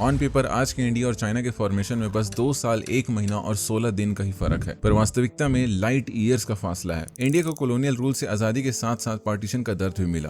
On paper आज के India और चाइना के फॉर्मेशन में बस 2 साल 1 महीना और 16 दिन का ही फर्क है, पर वास्तविकता में लाइट ईयर्स का फासला है। इंडिया को कॉलोनियल रूल से आजादी के साथ साथ पार्टीशन का दर्द भी मिला,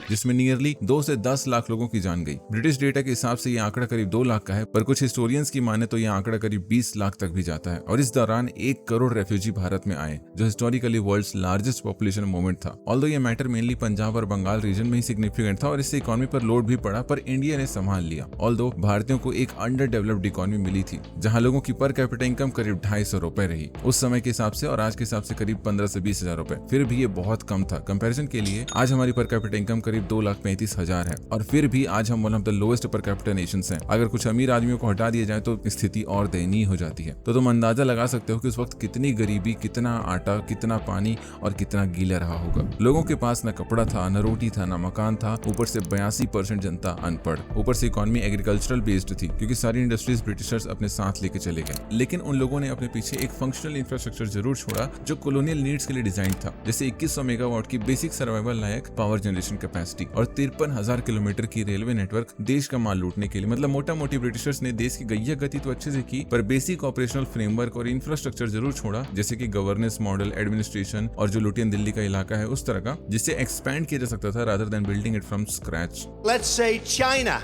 जिसमें नियरली 2 से 10 लाख लोगों की जान गई। ब्रिटिश डेटा के हिसाब से ये आंकड़ा करीब 2 लाख का है, पर कुछ हिस्टोरियंस की माने तो ये आंकड़ा करीब 20 लाख तक भी जाता है। और इस दौरान 1 करोड़ रेफ्यूजी भारत में आए, जो historically world's largest population movement था। ऑल्दो ये मैटर मेनली पंजाब और बंगाल रीजन में ही सिग्निफिकेंट था और इससे इकोनॉमी पर लोड भी पड़ा, पर इंडिया ने संभाल लिया। ऑल्दो भारतीयों को एक अंडर डेवलप्ड इकोनॉमी मिली थी, जहाँ लोगों की पर कैपिटा इनकम करीब 250 रुपए रही उस समय के हिसाब से, और आज के हिसाब से करीब 15 से 20 हजार रुपए। फिर भी ये बहुत कम था। कंपैरिजन के लिए आज हमारी पर कैपिटा इनकम करीब 2,35,000 है, और फिर भी आज हम one of the lowest per capita Nations हैं। अगर कुछ अमीर आदमियों को हटा दिया जाए तो स्थिति और दयनीय हो जाती है। तो तुम अंदाजा लगा सकते हो कि उस वक्त कितनी गरीबी, कितना आटा, कितना पानी और कितना गीला रहा होगा। लोगों के पास न कपड़ा था, न रोटी था, न मकान था, ऊपर से 82% जनता अनपढ़, ऊपर से इकोनॉमी एग्रीकल्चरल बेस्ड थी, क्योंकि सारी इंडस्ट्रीज ब्रिटिशर्स अपने साथ लेके चले गए। लेकिन उन लोगों ने अपने पीछे एक फंक्शनल इंफ्रास्ट्रक्चर जरूर छोड़ा जो कॉलोनियल नीड्स के लिए डिजाइन था, जैसे 2100 मेगावाट की बेसिक सर्वाइवल लायक पावर जनरेशन कैपेसिटी और 53,000 किलोमीटर की रेलवे नेटवर्क देश का माल लूटने के लिए। मतलब मोटा मोटी ब्रिटिशर्स ने देश की गैया गति तो अच्छे से की, पर बेसिक ऑपरेशनल फ्रेमवर्क और इंफ्रास्ट्रक्चर जरूर छोड़ा, जैसे कि गवर्नेंस मॉडल, एडमिनिस्ट्रेशन और जो लुटियन दिल्ली का इलाका है उस तरह का, जिससे एक्सपैंड किया जा सकता था rather than building it from scratch. Let's say China.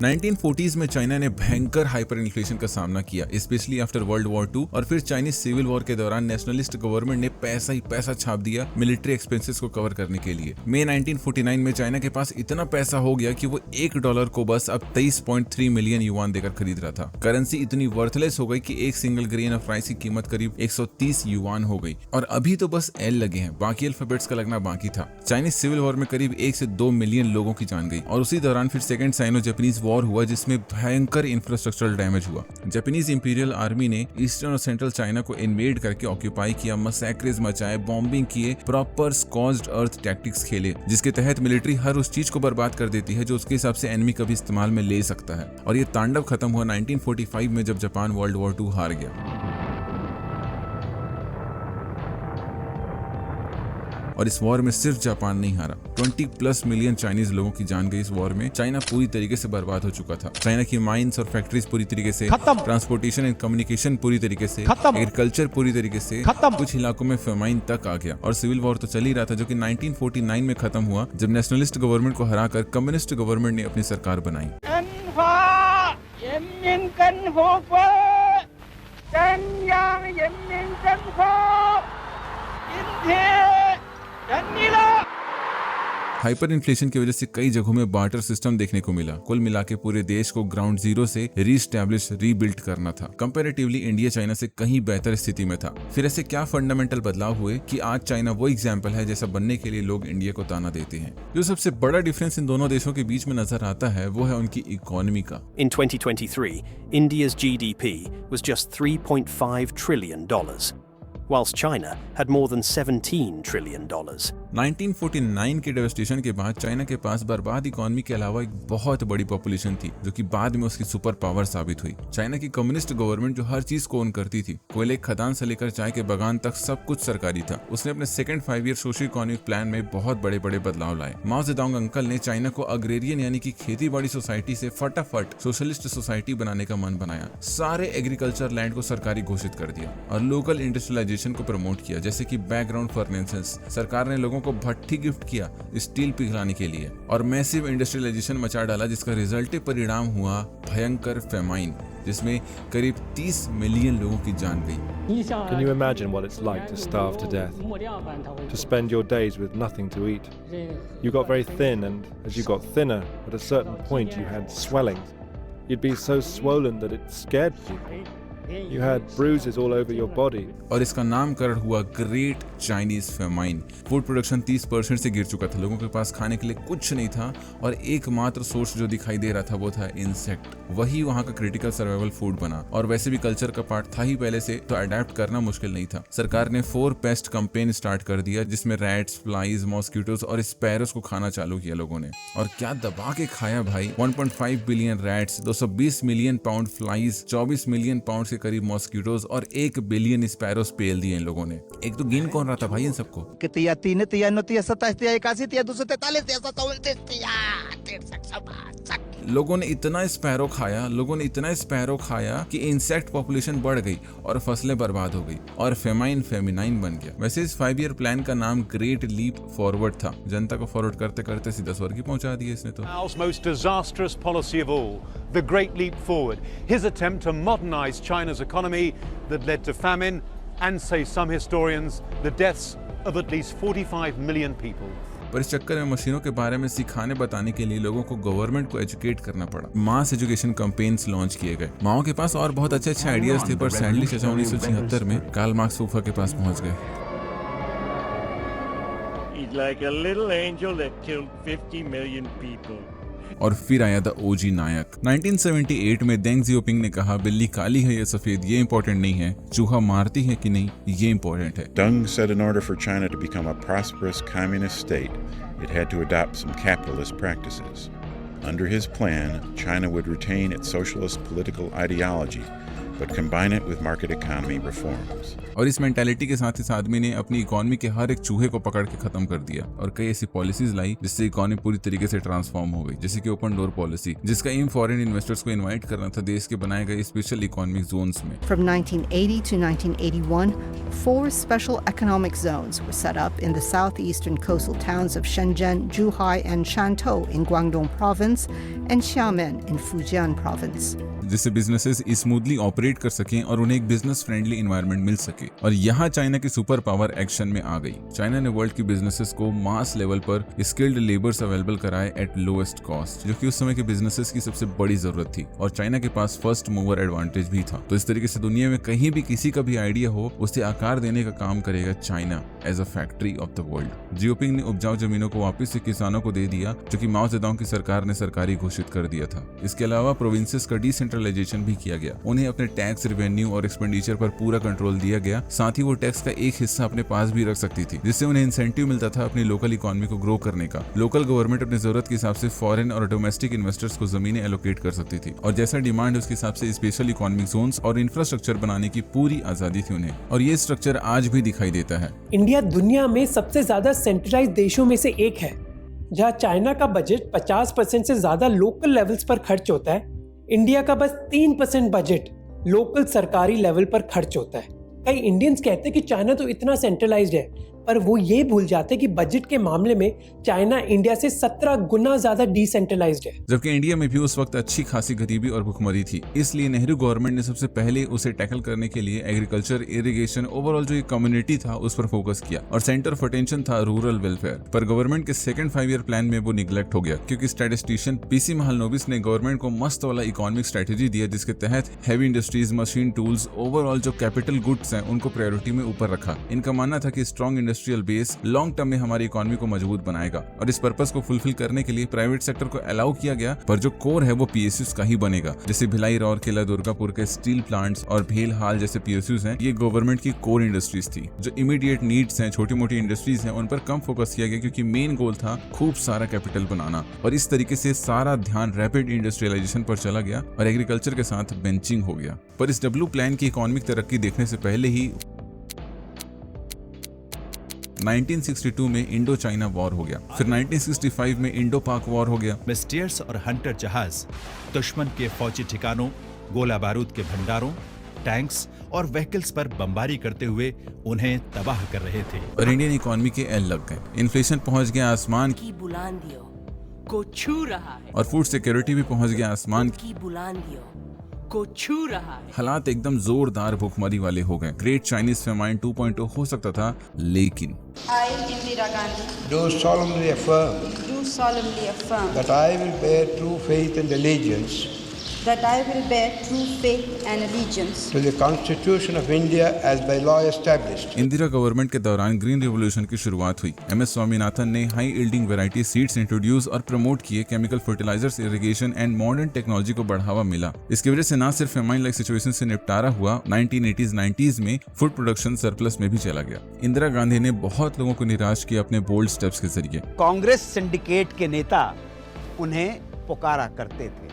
1940s में चाइना ने भयंकर हाइपर इन्फ्लेशन का सामना किया, स्पेशली आफ्टर वर्ल्ड वॉर 2, और फिर चाइनीज सिविल वॉर के दौरान नेशनलिस्ट गवर्नमेंट ने पैसा ही पैसा छाप दिया मिलिट्री एक्सपेंसेस को कवर करने के लिए। मई 1949 में चाइना के पास इतना पैसा हो गया कि वो $1 को बस अब 23.3 मिलियन युआन देकर खरीद रहा था। करेंसी इतनी वर्थलेस हो गई कि एक सिंगल ग्रेन ऑफ राइस की कीमत करीब 130 युआन हो गई, और अभी तो बस एल लगे हैं, बाकी अल्फाबेट्स का लगना बाकी था। चाइनीज सिविल वॉर में करीब 1 से 2 मिलियन लोगों की जान गई, और उसी दौरान फिर सेकंड साइनो जापानीज वॉर हुआ, जिसमें भयंकर इंफ्रास्ट्रक्चरल डैमेज हुआ। जापानीज इंपीरियल आर्मी ने ईस्टर्न और सेंट्रल चाइना को इन्वेड करके ऑक्यूपाई किया, मसैक्रेज मचाए, बॉम्बिंग किए, प्रॉपर स्कॉज्ड अर्थ टैक्टिक्स खेले, जिसके तहत मिलिट्री हर उस चीज को बर्बाद कर देती है जो उसके हिसाब से एनिमी कभी इस्तेमाल में ले सकता है। और ये तांडव खत्म हुआ 1945 में, जब जापान वर्ल्ड वॉर 2 हार गया। और इस वॉर में सिर्फ जापान नहीं हारा, 20+ मिलियन चाइनीज लोगों की जान गई इस वॉर में। चाइना पूरी तरीके से बर्बाद हो चुका था। चाइना की माइंस और फैक्ट्रीज पूरी तरीके से खत्म, ट्रांसपोर्टेशन एंड कम्युनिकेशन पूरी तरीके से खत्म, एग्रीकल्चर पूरी तरीके से खत्म, कुछ इलाकों में फेमाइन तक आ गया, और सिविल वॉर तो चल ही रहा था, जो कि 1949 में खत्म हुआ, जब नेशनलिस्ट गवर्नमेंट को हराकर कम्युनिस्ट गवर्नमेंट ने अपनी सरकार बनाई। हाइपर इन्फ्लेशन की वजह से कई जगहों में बार्टर सिस्टम देखने को मिला। कुल मिला के पूरे देश को ग्राउंड जीरो से रीस्टैब्लिश, रीबिल्ड करना था। कंपैरेटिवली इंडिया चाइना से कहीं बेहतर स्थिति में था। फिर ऐसे क्या फंडामेंटल बदलाव हुए कि आज चाइना वो एग्जाम्पल है जैसा बनने के लिए लोग इंडिया को ताना देते हैं। जो सबसे बड़ा डिफरेंस इन दोनों देशों के बीच में नजर आता है वो है उनकी इकोनॉमी का। In 2023, India's GDP was just $3.5 trillion. Whilst China had more than $17 trillion. 1949 के डेवस्टेशन के बाद चाइना के पास बर्बाद इकोनॉमी के अलावा एक बहुत बड़ी पॉपुलेशन थी, जो कि बाद में उसकी सुपर पावर साबित हुई। चाइना की कम्युनिस्ट गवर्नमेंट जो हर चीज को ओन करती थी, कोयले खदान से लेकर चाय के बागान तक सब कुछ सरकारी था। उसने अपने second 5 year social economic plan में बहुत बड़े बड़े बदलाव लाए। माओ जेडोंग अंकल ने चाइना को अग्रेरियन यानी कि खेती बाड़ी सोसाइटी से फटाफट सोशलिस्ट सोसाइटी बनाने का मन बनाया। सारे एग्रीकल्चर लैंड को सरकारी घोषित कर दिया और लोकल इंडस्ट्रियलाइजेशन को प्रमोट किया, जैसे कि बैकग्राउंड फर्नेसेस। सरकार ने लोगों को भट्टी गिफ्ट किया स्टील पिघलाने के लिए, और मैसिव इंडस्ट्रियलाइजेशन मचा डाला, जिसका रिजल्टिव परिणाम हुआ भयंकर फेमाइन, जिसमें करीब 30 मिलियन लोगों की जान गई। Can you imagine what it's like to starve to death? To spend your days with nothing to eat? You got very thin, and as you got thinner, at a certain point you had swelling. You'd be so swollen that it scared people. You had bruises all over your body. और इसका नामकरण हुआ great Chinese famine. Food production 30% से गिर चुका था, लोगों के पास खाने के लिए कुछ नहीं था, और एकमात्र सोर्स जो दिखाई दे रहा था वो था इंसेक्ट। वही वहाँ का क्रिटिकल सर्वाइवल फूड बना, और वैसे भी कल्चर का पार्ट था ही पहले से, तो अडेप्ट करना मुश्किल नहीं था। सरकार ने 4 पेस्ट कैंपेन स्टार्ट कर दिया, जिसमें रैट्स, फ्लाइज, मॉस्किटोज और स्पैरोस को खाना चालू किया लोगों ने। और क्या दबा के खाया भाई। 1.5 billion rats, 220 million pound flies, 24 million pound के के करीब मॉस्किटोज और 1 बिलियन स्पैरोस पेल दिए इन लोगों ने। एक तो गिन कौन रहा था भाई इन सबको। तिया 3 तिया 9 तिया 27 तिया 81 तिया 243 तिया 229 तिया 63 लोगों ने इतना स्पैरो खाया कि इंसेक्ट पॉपुलेशन बढ़ गई और फसलें बर्बाद हो गई और फेमिनाइन बन गया। वैसे इस 5 ईयर प्लान का नाम ग्रेट लीप फॉरवर्ड था। जनता को फॉरवर्ड करते करते सीधा स्वर्ग ही पहुंचा दिया इसने तो। Mao's most disastrous policy of all, the Great Leap Forward, his attempt to modernize China's economy that led to famine and, say some historians, the deaths of at least 45 million people. पर इस चक्कर में मशीनों के बारे में सिखाने बताने के लिए लोगों को गवर्नमेंट को एजुकेट करना पड़ा। मास एजुकेशन कैंपेन्स लॉन्च किए गए। माओ के पास और बहुत अच्छे आइडियाज थे, पर सैडली चचा 1976 में कार्ल मार्क्स फूफा के पास पहुंच गए। He's like a little angel that killed 50 million people. और फिर आया द ओजी नायक। 1978 में देंग जियोपिंग ने कहा, बिल्ली काली है या सफेद ये इंपॉर्टेंट नहीं है, चूहा मारती है कि नहीं ये इंपॉर्टेंट है। Deng said in order for China to become a prosperous communist state, it had to adopt some capitalist practices. Under his plan, China would retain its socialist political ideology, but combine it with market economy reforms. और इस mentality के साथ इस आदमी ने अपनी economy के हर एक चूहे को पकड़ के खत्म कर दिया और कई ऐसी पॉलिसीज लाई जिससे इकोनॉमी पूरी तरीके से ट्रांसफॉर्म हो गई, जैसे कि ओपन डोर पॉलिसी, जिसका एम फॉरेन इन्वेस्टर्स को इनवाइट करना था देश के बनाए गए स्पेशल इकोनॉमिक जोन्स में। From 1980 to 1981, 4 special economic zones were set up in the southeastern coastal towns of Shenzhen, Zhuhai, and Shantou in Guangdong Province and Xiamen in Fujian Province. जिससे businesses smoothly operate कर सकें और उन्हें एक business friendly environment मिल सके। और यहाँ China की सुपर पावर एक्शन में आ गई। चाइना ने वर्ल्ड की बिजनेसेस को मास लेवल पर स्किल्ड लेबर्स अवेलेबल कराए एट लोएस्ट कॉस्ट, जो कि उस समय के बिजनेसेस की सबसे बड़ी जरूरत थी। और चाइना के पास फर्स्ट मूवर एडवांटेज भी था। तो इस तरीके से दुनिया में कहीं भी किसी का भी आइडिया हो, उसे आकार देने का काम करेगा China as a factory of the world. जियोपिंग ने उपजाऊ जमीनों को वापस से किसानों को दे दिया, जो कि माओ जेडोंग की सरकार ने सरकारी घोषित कर दिया था। इसके अलावा प्रोविंसेस का डिसेंट्रलाइजेशन भी किया गया। उन्हें अपने टैक्स, रेवेन्यू और एक्सपेंडिचर पर पूरा कंट्रोल दिया गया। साथ ही वो टैक्स का एक हिस्सा अपने पास भी रख सकती थी, जिससे उन्हें इंसेंटिव मिलता था अपनी लोकल इकोनॉमी को ग्रो करने का। लोकल गवर्नमेंट अपनी जरूरत के हिसाब से फॉरेन और डोमेस्टिक इन्वेस्टर्स को जमीनें एलोकेट कर सकती थी और जैसा डिमांड है उसके हिसाब से स्पेशल इकोनॉमिक जोन्स और इंफ्रास्ट्रक्चर बनाने की पूरी आजादी थी उन्हें। और ये स्ट्रक्चर आज भी दिखाई देता है। इंडिया दुनिया में सबसे ज्यादा सेंट्रलाइज्ड देशों में से एक है, जहां चाइना का बजट 50% से ज्यादा लोकल लेवल्स पर खर्च होता है। इंडिया का बस 3% बजट लोकल सरकारी लेवल पर खर्च होता है। कई इंडियंस कहते हैं कि चाइना तो इतना सेंट्रलाइज्ड है, पर वो ये भूल जाते हैं कि बजट के मामले में चाइना इंडिया से 17 गुना ज्यादा डिसेंट्रलाइज्ड है। जबकि इंडिया में भी उस वक्त अच्छी खासी गरीबी और भुखमरी थी, इसलिए नेहरू गवर्नमेंट ने सबसे पहले उसे टैकल करने के लिए एग्रीकल्चर, इरिगेशन, ओवरऑल जो एक कम्युनिटी था उस पर फोकस किया और सेंटर ऑफ अटेंशन था रूरल वेलफेयर। पर गवर्नमेंट के सेकंड 5 ईयर प्लान में वो निगलेक्ट हो गया, क्योंकि स्टैटिस्टिशियन पीसी महालनोबिस ने गवर्नमेंट को मस्त वाला इकोनॉमिक स्ट्रेटेजी दिया, जिसके तहत heavy industries, machine tools, overall जो कैपिटल गुड्स हैं उनको प्रायोरिटी में ऊपर रखा। इनका मानना था कि strong industrial base long term में हमारी इकोनॉमी को मजबूत बनाएगा और इस पर्पस को फुलफिल करने के लिए प्राइवेट सेक्टर को अलाउ किया गया, पर जो कोर है वो पीएसयूज का ही बनेगा। जैसे भिलाई, राउरकेला, दुर्गापुर के स्टील प्लांट्स और भेलहाल जैसे पीएसयूज हैं, ये गवर्नमेंट की कोर इंडस्ट्रीज थी। जो इमीडिएट नीड्स हैं, छोटी मोटी इंडस्ट्रीज हैं, उन पर कम फोकस किया गया, क्योंकि मेन गोल था खूब सारा कैपिटल बनाना। और इस तरीके से सारा ध्यान रैपिड इंडस्ट्रियलाइजेशन पर चला गया और एग्रीकल्चर के साथ बेंचिंग हो गया। पर इस डब्ल्यू प्लान की इकोनॉमिक तरक्की देखने से पहले ही 1962 में इंडो चाइना वॉर हो गया। फिर 1965 में इंडो पाक वॉर हो गया। मिस्टियर्स और हंटर जहाज दुश्मन के फौजी ठिकानों, गोला बारूद के भंडारों, टैंक्स और व्हीकल्स पर बमबारी करते हुए उन्हें तबाह कर रहे थे। और इंडियन इकोनॉमी के एल लग गए। इन्फ्लेशन पहुंच गया आसमान की बुलंदियों को छू रहा है और फूड सिक्योरिटी भी पहुंच गया आसमान की बुलंदियों को छू रहा है। हालात एकदम जोरदार भुखमरी वाले हो गए। ग्रेट चाइनीज फेमाइन 2.0 हो सकता था, लेकिन I, Indira Gandhi, do solemnly affirm that I will bear true faith and allegiance to the Constitution of India as by law established. Indira government के दौरान ग्रीन रिवॉल्यूशन की शुरुआत हुई। MS स्वामीनाथन ने high yielding variety seeds introduce और promote किए। Chemical fertilizers, irrigation and modern technology को बढ़ावा मिला। इसकी वजह से न सिर्फ फेमाइन लाइक सिचुएशन से निपटारा हुआ, 1980s-90s में फूड प्रोडक्शन सरप्लस में भी चला गया। इंदिरा गांधी ने बहुत लोगों को निराश किया अपने बोल्ड स्टेप्स के जरिए। कांग्रेस सिंडिकेट के नेता उन्हें पुकारा करते थे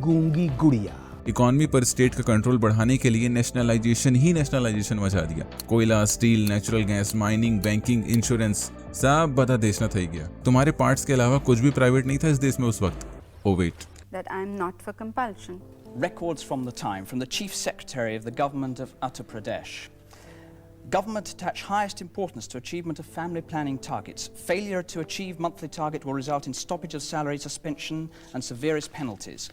गूंगी गुड़िया। इकोनॉमी पर स्टेट का कंट्रोल बढ़ाने के लिए नेशनलाइजेशन मचा दिया। कोयला, steel, natural gas, mining, banking, insurance सब बता देश न थई गया। तुम्हारे पार्ट्स के अलावा कुछ भी प्राइवेट नहीं था इस देश में उस वक्त। Oh wait. That I am not for compulsion. Records from the time from the Chief Secretary of the Government of Uttar Pradesh. Government attach highest importance to achievement of family planning targets. Failure to achieve monthly target will result in stoppage of salary, suspension and severest penalties.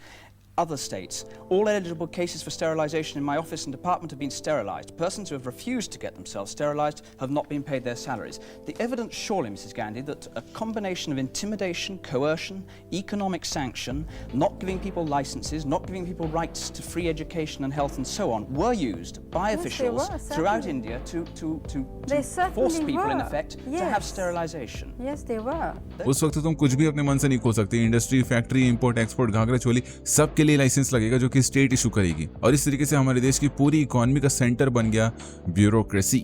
Other states, all eligible cases for sterilisation in my office and department have been sterilised. Persons who have refused to get themselves sterilised have not been paid their salaries. The evidence surely, Mrs. Gandhi, that a combination of intimidation, coercion, economic sanction, not giving people licences, not giving people rights to free education and health and so on, were used by officials throughout India to force people in effect to have sterilisation. Yes, they were. उस वक्त तुम कुछ भी अपने मन से नहीं खो सकते। Industry, factory, import, export, ghagra choli सबके लिए लाइसेंस लगेगा जो कि स्टेट इशू करेगी। और इस तरीके से हमारे देश की पूरी इकोनॉमी का सेंटर बन गया ब्यूरोक्रेसी।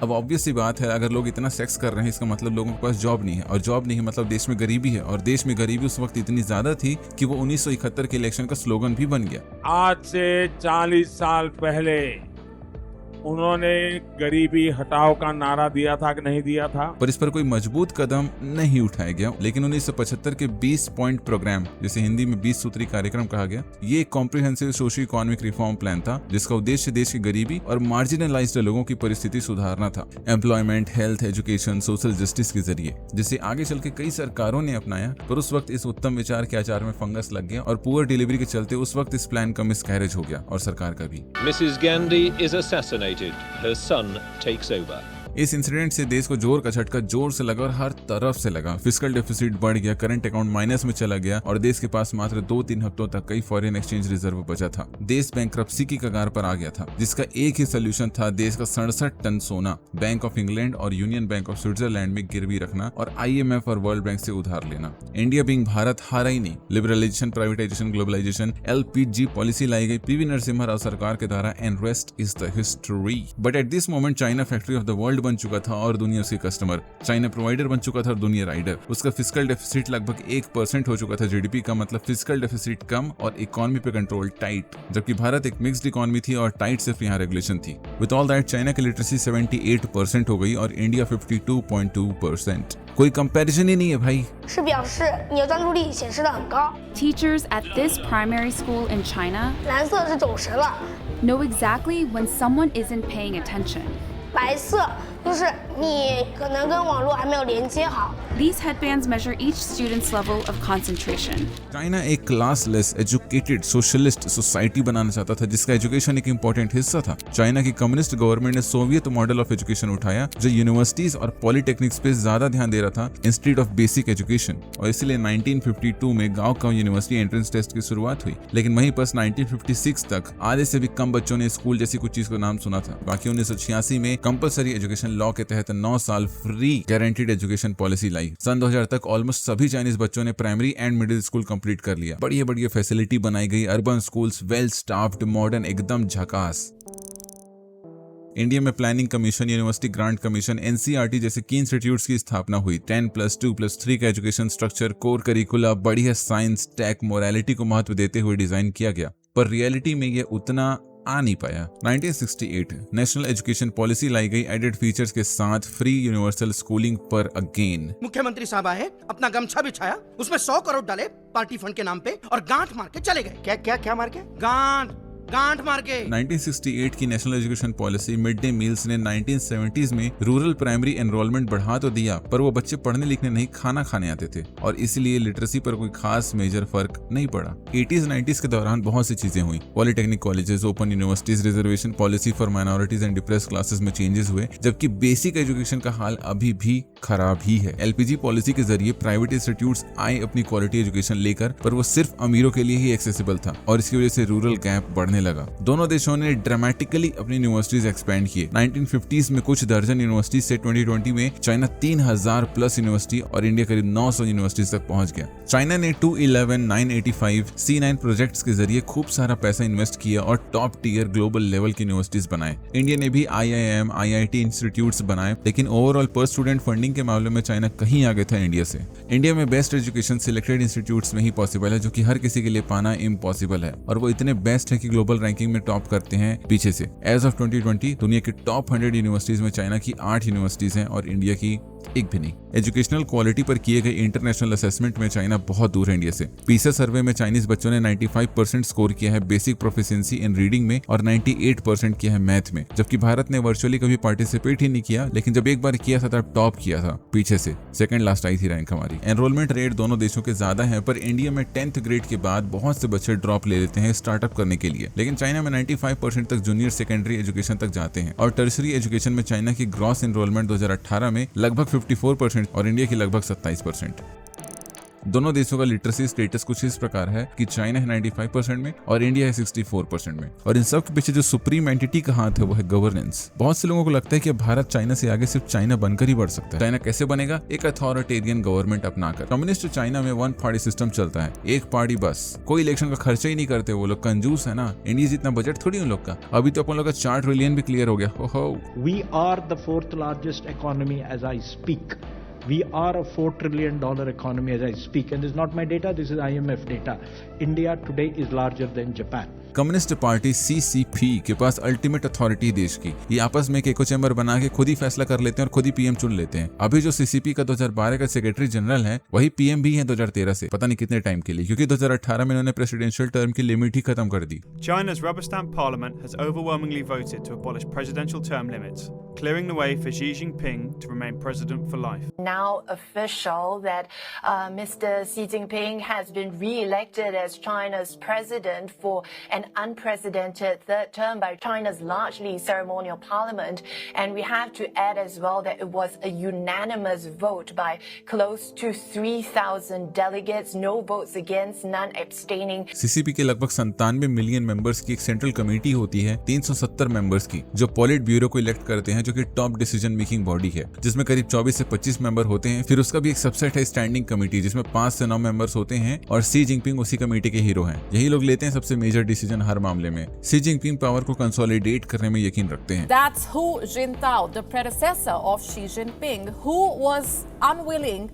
अब ऑब्वियस सी बात है, अगर लोग इतना सेक्स कर रहे हैं इसका मतलब लोगों के पास जॉब नहीं है, और जॉब नहीं है मतलब देश में गरीबी है, और देश में गरीबी उस वक्त इतनी ज्यादा थी कि वो 1971 के इलेक्शन का स्लोगन भी बन गया। आज से 40 साल पहले उन्होंने गरीबी हटाओ का नारा दिया था कि नहीं दिया था, पर इस पर कोई मजबूत कदम नहीं उठाया गया। लेकिन 1975 के 20 पॉइंट प्रोग्राम, जिसे हिंदी में 20 सूत्री कार्यक्रम कहा गया, ये एक comprehensive socio economic reform plan था जिसका उद्देश्य देश की गरीबी और मार्जिनलाइज्ड लोगों की परिस्थिति सुधारना था। Employment, health, education, social justice के जरिए, जिसे आगे चल के कई सरकारों ने अपनाया, पर उस वक्त इस उत्तम विचार के आचार में फंगस लग गया और पुअर डिलीवरी के चलते उस वक्त इस प्लान का मिसकैरेज हो गया, और सरकार का भी। Mrs. Gandhi is assassinated. Her son takes over. इस इंसिडेंट से देश को जोर का झटका जोर से लगा और हर तरफ से लगा। फिस्कल डेफिसिट बढ़ गया, करंट अकाउंट माइनस में चला गया और देश के पास मात्र 2-3 हफ्तों तक कई फॉरेन एक्सचेंज रिजर्व बचा था। देश बैंकरप्सी की कगार पर आ गया था, जिसका एक ही सोल्यूशन था देश का 67 टन सोना बैंक ऑफ इंग्लैंड और यूनियन बैंक ऑफ स्विट्जरलैंड में गिरवी रखना और IMF और वर्ल्ड बैंक से उधार लेना। इंडिया बिंग भारत हारा ही नहीं। Liberalisation, privatisation, globalisation, LPG policy लाई गई PV नरसिम्हा राव सरकार के द्वारा, and rest is the history. But at this moment China factory of the world बन चुका था और दुनिया उसके कस्टमर। चाइना प्रोवाइडर बन चुका था और दुनिया राइडर। उसका फिस्कल डेफिसिट लगभग 1% हो चुका था GDP का, मतलब फिस्कल डेफिसिट कम और इकोनॉमी पे कंट्रोल टाइट। जबकि भारत एक मिक्स्ड इकोनॉमी थी और टाइट सिर्फ यहाँ रेगुलेशन थी। विद ऑल दैट चाइना की लिटरेसी 78% हो गई और इंडिया 52.2%। कोई कंपैरिजन ही नहीं है भाई। Teachers at this primary school in China know exactly when someone isn't paying attention. These headbands measure each student's level of concentration. China एक क्लासलेस, एजुकेटेड, सोशलिस्ट सोसाइटी बनाना चाहता था जिसका एजुकेशन एक इंपॉर्टेंट हिस्सा था। चाइना की कम्युनिस्ट गवर्नमेंट ने Soviet model of education उठाया जो यूनिवर्सिटीज और पॉलिटेक्निक्स पे ज्यादा ध्यान दे रहा था इंस्टेड ऑफ बेसिक एजुकेशन, और इसलिए 1952 में गांव यूनिवर्सिटी एंट्रेंस टेस्ट की शुरुआत हुई। लेकिन वहीं पर 1956 तक आधे से भी कम बच्चों ने स्कूल जैसी कुछ चीज का नाम सुना था। बाकी 1986 में कंपलसरी एजुकेशन लॉ के तहत 9 साल फ्री गारंटीड एजुकेशन पॉलिसी लाई। सन 2000 तक ऑलमोस्ट सभी चाइनीज बच्चों ने primary and middle school complete कर लिया। बढ़िया फैसिलिटी बनाई गई, urban schools well staffed, modern, एकदम झकास। इंडिया में planning commission, university grant commission, NCERT जैसे की इंस्टीट्यूट्स की स्थापना हुई। 10+2+3 का एजुकेशन स्ट्रक्चर, कोर करिकुला, बढ़िया साइंस, टेक, मोरालिटी को महत्व देते हुए डिजाइन किया गया, पर रियलिटी में यह उतना आ नहीं पाया। 1968 नेशनल एजुकेशन पॉलिसी लाई गई एडेड फीचर्स के साथ, फ्री यूनिवर्सल स्कूलिंग पर अगेन। मुख्यमंत्री साहब आए, अपना गमछा बिछाया, उसमें 100 करोड़ डाले पार्टी फंड के नाम पे और गांठ मार के चले गए। क्या मार के? गांठ मार के। 1968 की national education policy mid day meals ने 1970s में रूरल प्राइमरी एनरोलमेंट बढ़ा तो दिया, पर वो बच्चे पढ़ने लिखने नहीं खाना खाने आते थे और इसलिए लिटरेसी पर कोई खास मेजर फर्क नहीं पड़ा। 80s-90s के दौरान बहुत सी चीजें हुई। Polytechnic colleges, open universities, reservation policy for minorities and depressed classes में चेंजेस हुए, जबकि बेसिक एजुकेशन का हाल अभी भी खराब ही है। LPG पॉलिसी के जरिए प्राइवेट इंस्टीट्यूट्स आए अपनी क्वालिटी एजुकेशन लेकर, पर वो सिर्फ अमीरों के लिए ही एक्सेसिबल था और इसकी वजह से रूरल गैप बढ़ने लगा। दोनों देशों ने ड्रामेटिकली अपनी यूनिवर्सिटीज एक्सपेंड किए। 1950s में कुछ दर्जन यूनिवर्सिटीज से 2020 में चाइना 3000 प्लस यूनिवर्सिटी और इंडिया करीब 900 यूनिवर्सिटीज तक पहुंच गया। चाइना ने 211-985 C9 प्रोजेक्ट्स के जरिए खूब सारा पैसा इन्वेस्ट किया और टॉप टीयर ग्लोबल लेवल की यूनिवर्सिटीज बनाए। इंडिया ने भी IIM, IIT इंस्टीट्यूट्स बनाए, लेकिन ओवरऑल पर स्टूडेंट फंडिंग के मामले में चाइना कहीं आगे था इंडिया से। इंडिया में बेस्ट एजुकेशन सिलेक्टेड इंस्टीट्यूट्स में ही पॉसिबल है, जो कि हर किसी के लिए पाना इम्पॉसिबल है, और वो इतने बेस्ट है कि ग्लोबल रैंकिंग में टॉप करते हैं पीछे से। एज ऑफ 2020 दुनिया की टॉप 100 यूनिवर्सिटीज में चाइना की 8 यूनिवर्सिटीज हैं और इंडिया की एक भी नहीं। एजुकेशनल क्वालिटी पर किए गए इंटरनेशनल असेसमेंट में चाइना बहुत दूर है इंडिया से। पीसा सर्वे में चाइनीज बच्चों ने 95% स्कोर किया है बेसिक प्रोफिशिएंसी इन रीडिंग में और 98% किया है मैथ में, जबकि भारत ने वर्चुअली कभी पार्टिसिपेट ही नहीं किया, लेकिन जब एक बार किया था तब टॉप किया था पीछे से। सेकंड लास्ट आई थी रैंक हमारी। एनरोलमेंट रेट दोनों देशों के ज्यादा है, पर इंडिया में 10th ग्रेड के बाद बहुत से बच्चे ड्रॉप ले लेते हैं स्टार्टअप करने के लिए, लेकिन चाइना में 95% तक जूनियर सेकेंडरी एजुकेशन तक जाते हैं। और टर्सरी एजुकेशन में चाइना की ग्रॉस एनरोलमेंट 2018 में लगभग 54% और इंडिया की लगभग 27%। दोनों देशों का लिटरेसी स्टेटस कुछ इस प्रकार है कि चाइना है 95% में और इंडिया है 64% में। और इन सब के पीछे जो सुप्रीम एंटिटी का हाथ है वो है गवर्नेंस। बहुत से लोगों को लगता है कि भारत चाइना से आगे सिर्फ चाइना बनकर ही बढ़ सकता है। चाइना कैसे बनेगा? एक अथॉरिटेरियन गवर्नमेंट अपनाकर। कम्युनिस्ट चाइना में वन पार्टी सिस्टम चलता है, एक पार्टी बस। कोई इलेक्शन का खर्चा ही नहीं करते, वो लोग कंजूस है ना। इंडिया जितना बजट थोड़ी उन लोग का। अभी तो अपन लोग का 4 ट्रिलियन भी क्लियर हो गया। We are the 4th largest economy as I speak. We are a $4 trillion economy as I speak, and this is not my data, this is IMF data. India today is larger than Japan. Communist party CCP के पास ultimate authority देश की। ये आपस में एक echo chamber बना के खुद ही फैसला कर लेते हैं और खुद ही पीएम चुन लेते हैं। अभी जो CCP का 2012 का सेक्रेटरी जनरल है वही पीएम भी है 2013 से, पता नहीं कितने टाइम के लिए, क्योंकि 2018 में उन्होंने प्रेसिडेंशियल टर्म की लिमिट ही खत्म कर दी। China's rubber stamp parliament has overwhelmingly voted to abolish presidential term limits, clearing the way for Xi Jinping to remain president for life. Now official that Mr. Xi Jinping has been re-elected as China's president for an unprecedented third term by China's largely ceremonial parliament, and we have to add as well that it was a unanimous vote by close to 3,000 delegates, no votes against, none abstaining. CCP के लगभग 97 million members की एक central committee होती है 370 members की, जो पॉलिट bureau को elect करते हैं, जो कि टॉप डिसीजन मेकिंग बॉडी है, जिसमें करीब 24 से 25 मेंबर होते हैं। फिर उसका भी एक सबसेट है स्टैंडिंग कमेटी, जिसमें 5 से 9 मेंबर्स होते हैं, और शी जिनपिंग उसी कमेटी के हीरो हैं। यही लोग लेते हैं सबसे मेजर डिसीजन हर मामले में। शी जिनपिंग पावर को कंसोलिडेट करने में यकीन रखते हैं। That's Hu Jintao, the predecessor of Xi Jinping, who was unwilling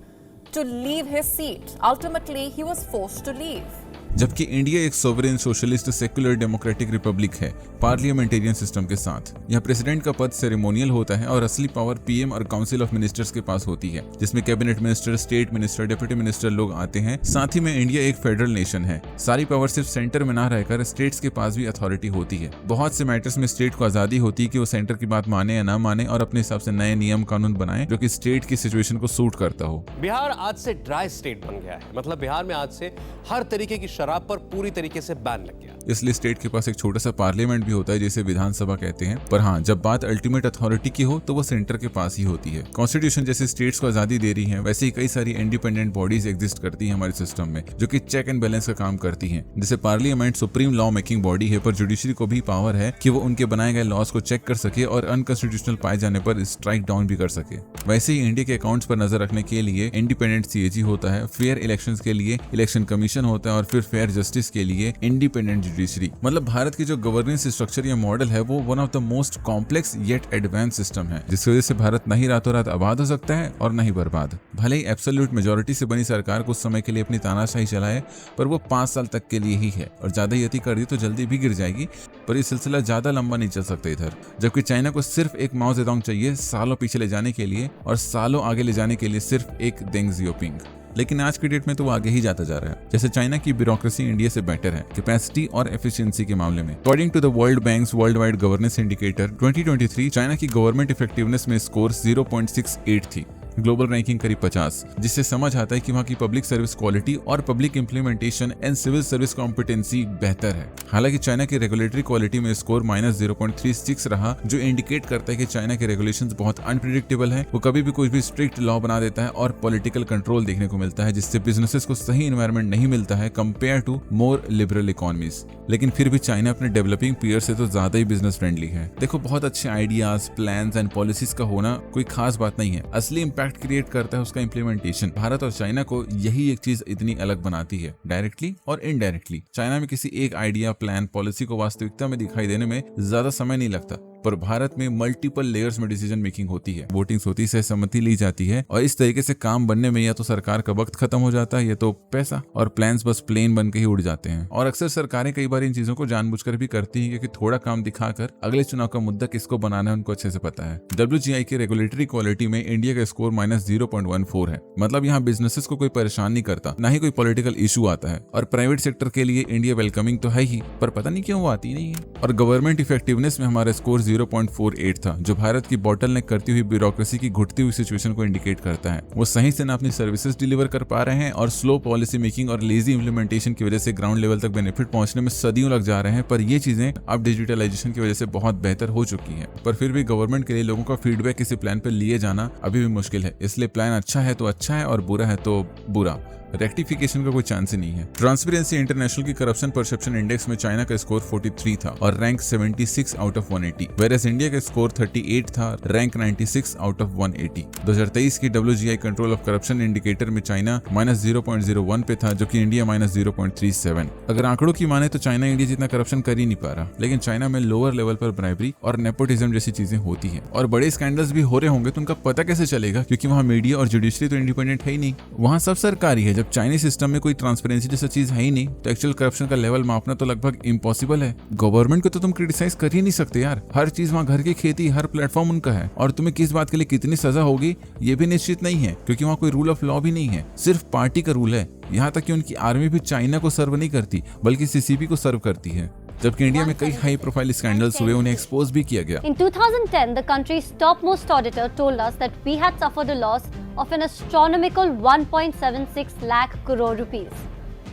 to leave his seat. Ultimately, he was forced to leave. जबकि इंडिया एक sovereign socialist secular democratic Republic है parliamentarian system के साथ। यहाँ प्रेसिडेंट का पद सेरेमोनियल होता है और असली पावर पीएम और काउंसिल ऑफ मिनिस्टर्स के पास होती है, जिसमें cabinet minister, state minister, deputy minister लोग आते हैं। साथ ही में इंडिया एक फेडरल नेशन है। सारी पावर सिर्फ सेंटर में ना रहकर स्टेट्स के पास भी अथॉरिटी होती है। बहुत से मैटर्स में स्टेट को आजादी होती है कि वो सेंटर की बात माने या ना माने और अपने हिसाब से नए नियम कानून बनाए जो कि स्टेट की सिचुएशन को सूट करता हो। बिहार आज से ड्राई स्टेट बन गया है, मतलब बिहार में आज से हर तरीके की शराब पर पूरी तरीके से बैन लग गया। इसलिए स्टेट के पास एक छोटा सा पार्लियामेंट भी होता है, जिसे विधानसभा कहते हैं। पर हाँ, जब बात अल्टीमेट अथॉरिटी की हो तो वो सेंटर के पास ही होती है। कॉन्स्टिट्यूशन जैसे स्टेट्स को आजादी दे रही है, वैसे ही कई सारी इंडिपेंडेंट बॉडीज एग्जिस्ट करती है हमारे सिस्टम में, जो कि चेक एंड बैलेंस का काम करती है। जैसे parliament supreme law making body है, पर जुडिशरी को भी पावर है कि वो उनके बनाए गए लॉज को चेक कर सके और अनकॉन्स्टिट्यूशनल पाए जाने पर स्ट्राइक डाउन भी कर सके। वैसे ही इंडिया के अकाउंट्स पर नजर रखने के लिए इंडिपेंडेंट CAG होता है, फेयर इलेक्शंस के लिए इलेक्शन कमीशन होता है और फिर फेयर जस्टिस के लिए इंडिपेंडेंट जुडिशरी। मतलब भारत की जो गवर्नेंस स्ट्रक्चर या मॉडल है वो one of the most complex yet advance system है, जिसकी वजह से भारत नहीं रातों रात आबाद हो सकता है और नहीं बर्बाद। भले ही एब्सोल्यूट मेजोरिटी से बनी सरकार कुछ समय के लिए अपनी तानाशाही चलाए, पर वो 5 साल तक के लिए ही है, और ज्यादा ही अति कर दी तो जल्दी भी गिर जाएगी। पर ये सिलसिला ज्यादा लंबा नहीं चल सकता इधर। जबकि चाइना को सिर्फ एक माओ जेडोंग चाहिए सालों पीछे ले जाने के लिए, और सालों आगे ले जाने के लिए सिर्फ एक डेंग जियोपिंग। लेकिन आज की डेट में तो वो आगे ही जाता जा रहा है। जैसे चाइना की ब्यूरोक्रेसी इंडिया से बेटर है कैपेसिटी और एफिशिएंसी के मामले में। According to the world bank's worldwide governance indicator 2023 China की गवर्नमेंट इफेक्टिवनेस में स्कोर 0.68 थी, ग्लोबल रैंकिंग करीब 50, जिससे समझ आता है कि वहाँ की पब्लिक सर्विस क्वालिटी और public implementation and civil service competency बेहतर है। हालांकि चाइना की रेगुलेटरी क्वालिटी में स्कोर -0.36 रहा, जो इंडिकेट करता है कि चाइना के रेगुलेशंस बहुत अनप्रिडिक्टेबल है। वो कभी भी कुछ भी स्ट्रिक्ट लॉ बना देता है और पॉलिटिकल कंट्रोल देखने को मिलता है, जिससे बिजनेसेस को सही एनवायरनमेंट नहीं मिलता है compare to more liberal economies. लेकिन फिर भी चाइना अपने डेवलपिंग पीयर से तो ज्यादा ही बिजनेस फ्रेंडली है। देखो, बहुत अच्छे आइडियाज, प्लान्स एंड पॉलिसीज का होना कोई खास बात नहीं है, असली इम्पैक्ट क्रिएट करता है उसका इम्प्लीमेंटेशन। भारत और चाइना को यही एक चीज इतनी अलग बनाती है, डायरेक्टली और इनडायरेक्टली। चाइना में किसी एक आइडिया, प्लान, पॉलिसी को वास्तविकता में दिखाई देने में ज्यादा समय नहीं लगता, पर भारत में मल्टीपल लेयर्स में डिसीजन मेकिंग होती है, वोटिंग्स होती है, सहमति ली जाती है और इस तरीके से काम बनने में या तो सरकार का वक्त खत्म हो जाता है या तो पैसा, और प्लान्स बस प्लेन बन के ही उड़ जाते हैं। और अक्सर सरकारें कई बार इन चीजों को जानबूझकर भी करती हैं क्योंकि थोड़ा काम दिखाकर अगले चुनाव का मुद्दा किसको बनाना है उनको अच्छे से पता है। WGI की रेगुलेटरी क्वालिटी में इंडिया का स्कोर -0.14 है, मतलब यहाँ बिजनेसेस को कोई परेशान नहीं करता, ना ही कोई पॉलिटिकल इशू आता है। और प्राइवेट सेक्टर के लिए इंडिया वेलकमिंग तो है ही, पर पता नहीं क्यों वो आती नहीं है। और गवर्नमेंट इफेक्टिवनेस में हमारा स्कोर 0.48 था, जो भारत की बॉटलनेक करती हुई ब्यूरोक्रेसी की घुटती हुई सिचुएशन को इंडिकेट करता है। वो सही से ना अपनी सर्विसेज डिलीवर कर पा रहे हैं और स्लो पॉलिसी मेकिंग और लेजी इंप्लीमेंटेशन की वजह से ग्राउंड लेवल तक बेनिफिट पहुंचने में सदियों लग जा रहे हैं। पर ये चीजें अब डिजिटलाइजेशन की वजह से बहुत बेहतर हो चुकी हैं, पर फिर भी गवर्नमेंट के लिए लोगों का फीडबैक किसी प्लान पर लिए जाना अभी भी मुश्किल है। इसलिए प्लान अच्छा है तो अच्छा है और बुरा है तो बुरा, रेक्टिफिकेशन का कोई चांस ही नहीं है। ट्रांसपेरेंसी इंटरनेशनल की करप्शन परसेप्शन इंडेक्स में चाइना का स्कोर 43 था और rank 76 out of 180, whereas India का स्कोर 38 था, रैंक 96 आउट ऑफ 180। 2023 की WGI control of corruption indicator में चाइना -0.01 पे था, जो कि इंडिया -0.37। अगर आंकड़ों की माने तो चाइना इंडिया जितना करप्शन कर ही नहीं पा रहा, लेकिन चाइना में लोअर लेवल पर ब्राइबरी और नेपोटिज्म जैसी चीजें होती है और बड़े स्कैंडल्स भी हो रहे होंगे तो उनका पता कैसे चलेगा, क्योंकि वहाँ मीडिया और जुडिशरी तो इंडिपेंडेंट है ही नहीं, वहाँ सब सरकारी है। जब चाइनीज सिस्टम में कोई ट्रांसपेरेंसी जैसा चीज है ही नहीं तो एक्चुअल करप्शन का लेवल मापना तो लगभग इम्पॉसिबल है। गवर्नमेंट को तो तुम क्रिटिसाइज कर ही नहीं सकते यार, हर चीज वहाँ घर की खेती, हर प्लेटफॉर्म उनका है और तुम्हें किस बात के लिए कितनी सजा होगी ये भी निश्चित नहीं है, क्योंकि वहाँ कोई रूल ऑफ लॉ भी नहीं है, सिर्फ पार्टी का रूल है। यहाँ तक कि उनकी आर्मी भी चाइना को सर्व नहीं करती बल्कि CCP को सर्व करती है। जबकि इंडिया में कई हाई प्रोफाइल स्कैंडल्स हुए, उन्हें एक्सपोज भी किया गया। In 2010, the country's topmost auditor told us that we had suffered a loss of an astronomical 1.76 lakh crore rupees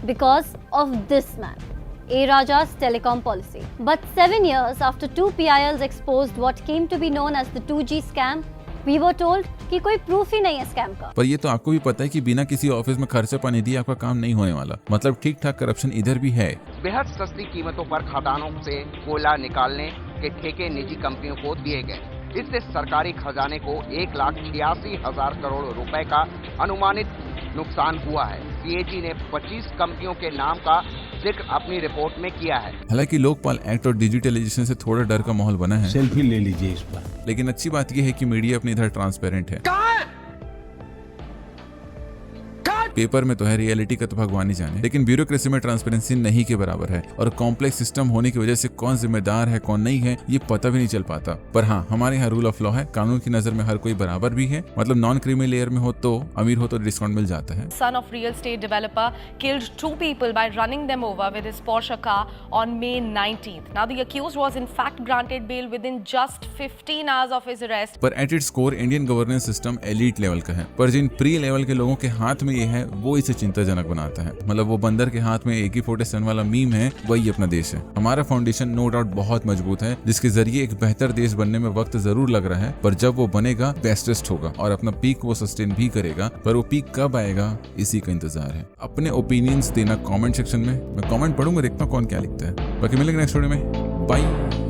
because of this man, A. Raja's telecom policy. But 7 years after two PILs exposed what came to be known as the 2G scam, we were told कि कोई proof ही नहीं है scam का। पर ये तो आपको भी पता है कि बिना किसी ऑफिस में खर्चा पानी दिए आपका काम नहीं होने वाला, मतलब ठीक ठाक करप्शन इधर भी है। बेहद सस्ती कीमतों पर खदानों से कोयला निकालने के ठेके निजी कंपनियों को दिए गए। इससे सरकारी खजाने को 1,86,000 करोड़ रुपए का अनुमानित नुकसान हुआ है। CAG ने 25 कंपनियों के नाम का जिक्र अपनी रिपोर्ट में किया है। हालांकि लोकपाल एक्ट और डिजिटलाइजेशन से थोड़ा डर का माहौल बना है। सेल्फी ले लीजिए इस पर। लेकिन अच्छी बात यह है कि मीडिया अपनी इधर ट्रांसपेरेंट है। पेपर में तो है, रियलिटी का तो भगवान ही जाने, लेकिन ब्यूरोक्रेसी में ट्रांसपेरेंसी नहीं के बराबर है और कॉम्प्लेक्स सिस्टम होने की वजह से कौन जिम्मेदार है कौन नहीं है ये पता भी नहीं चल पाता। पर हाँ, हमारे यहाँ रूल ऑफ लॉ है, कानून की नजर में हर कोई बराबर भी है, मतलब नॉन क्रीमी लेयर में हो तो अमीर हो तो डिस्काउंट मिल जाता है। Son of real estate developer killed 2 people by running them over with his Porsche car on May 19th. Now the accused was in fact granted bail within just 15 hours of his arrest. पर at its core Indian governance system elite level का है, पर जिन pre level के लोगों के हाथ में ये है वो इसे चिंताजनक बनाता है। मतलब वो बंदर के हाथ में AK-47 वाला मीम है, वही अपना देश है। हमारा फाउंडेशन नो डाउट बहुत मजबूत है, जिसके जरिए एक बेहतर देश बनने में वक्त जरूर लग रहा है, पर जब वो बनेगा बेस्टेस्ट होगा और अपना पीक वो सस्टेन भी करेगा। पर वो पीक कब आएगा इसी का इंतजार है। अपने ओपिनियंस देना कमेंट सेक्शन में, मैं कमेंट पढ़ूंगा, देखता हूँ कौन क्या लिखता है। बाकी मिलेंगे नेक्स्ट वीडियो में, बाय।